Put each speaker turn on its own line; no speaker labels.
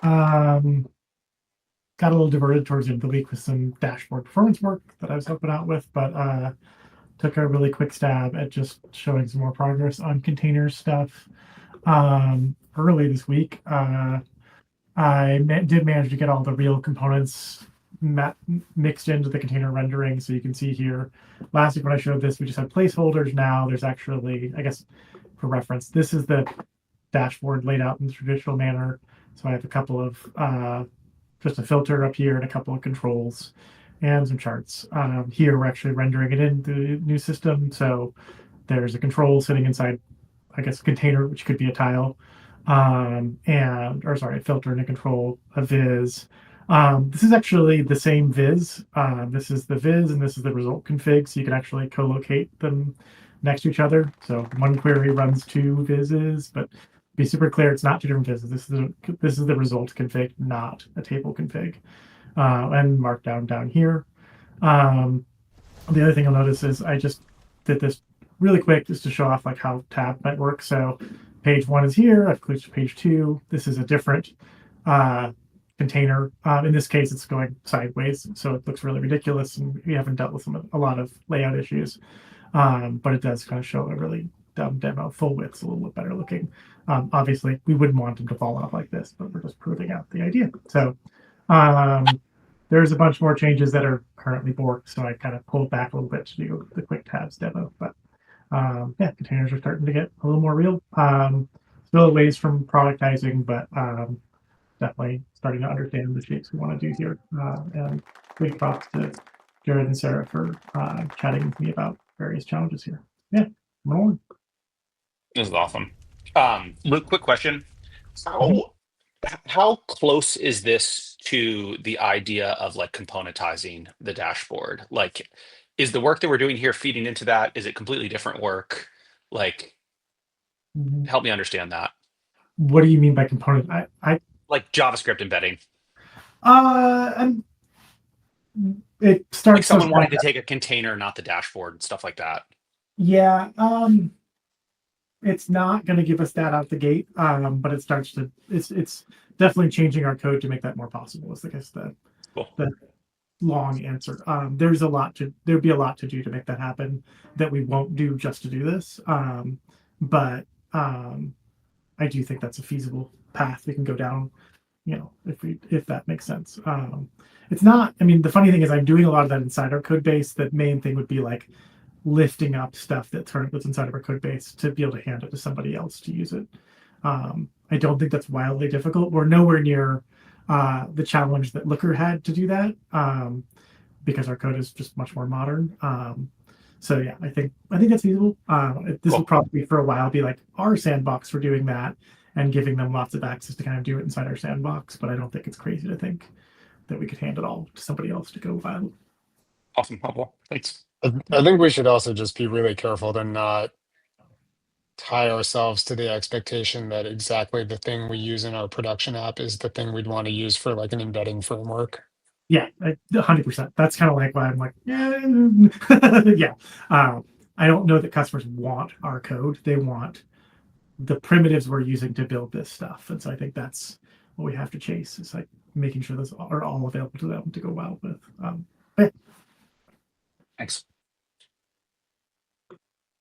Um, got a little diverted towards the end of the week with some dashboard performance work that I was helping out with, but took a really quick stab at just showing some more progress on container stuff. Early this week, did manage to get all the real components mixed into the container rendering. So you can see here, last week when I showed this, we just had placeholders. Now there's actually, I guess, for reference, this is the dashboard laid out in the traditional manner. So I have a couple of just a filter up here and a couple of controls and some charts. Here we're actually rendering it in the new system. So there's a control sitting inside, I guess, a container, which could be a tile, a filter and a control, a viz. This is actually the same viz. This is the viz and this is the result config. So you can actually co-locate them next to each other. So one query runs two vizzes, but be super clear, it's not two different vizzes. This is the result config, not a table config. And markdown down here. The other thing you'll notice is I just did this really quick just to show off like how tab might work. So page 1 is here. I've clicked to page 2. This is a different container. In this case, it's going sideways, so it looks really ridiculous, and we haven't dealt with a lot of layout issues. But it does kind of show a really dumb demo. Full width's a little bit better looking. Obviously, we wouldn't want them to fall off like this, but we're just proving out the idea. So there's a bunch more changes that are currently borked, so I kind of pulled back a little bit to do the quick tabs demo. But yeah, containers are starting to get a little more real. Still a ways from productizing, but definitely starting to understand the shapes we want to do here. And big props to Jared and Sarah for chatting with me about various challenges here. Yeah, more.
This is awesome. Real quick question. How close is this to the idea of like componentizing the dashboard? Like, is the work that we're doing here feeding into that? Is it completely different work? Like, help me understand that.
What do you mean by component?
Like JavaScript embedding.
And it starts
Like someone wanting to take a container, not the dashboard, and stuff like that.
Yeah, it's not going to give us that out the gate, but it starts to. It's definitely changing our code to make that more possible. Is I guess
Cool.
the long answer. There'd be a lot to do to make that happen that we won't do just to do this. But I do think that's a feasible path we can go down. You know, if that makes sense. It's not. I mean, the funny thing is, I'm doing a lot of that inside our code base. The main thing would be like lifting up stuff that's inside of our code base to be able to hand it to somebody else to use it. I don't think that's wildly difficult. We're nowhere near the challenge that Looker had to do that because our code is just much more modern. So yeah, I think that's feasible. This will probably for a while be like our sandbox for doing that and giving them lots of access to kind of do it inside our sandbox. But I don't think it's crazy to think that we could hand it all to somebody else to go viable.
Awesome, helpful. Thanks.
I think we should also just be really careful to not tie ourselves to the expectation that exactly the thing we use in our production app is the thing we'd want to use for like an embedding framework.
Yeah, 100%. That's kind of like why I'm like, yeah, yeah. I don't know that customers want our code. They want the primitives we're using to build this stuff. And so I think that's what we have to chase is like making sure those are all available to them to go wild with.
Thanks.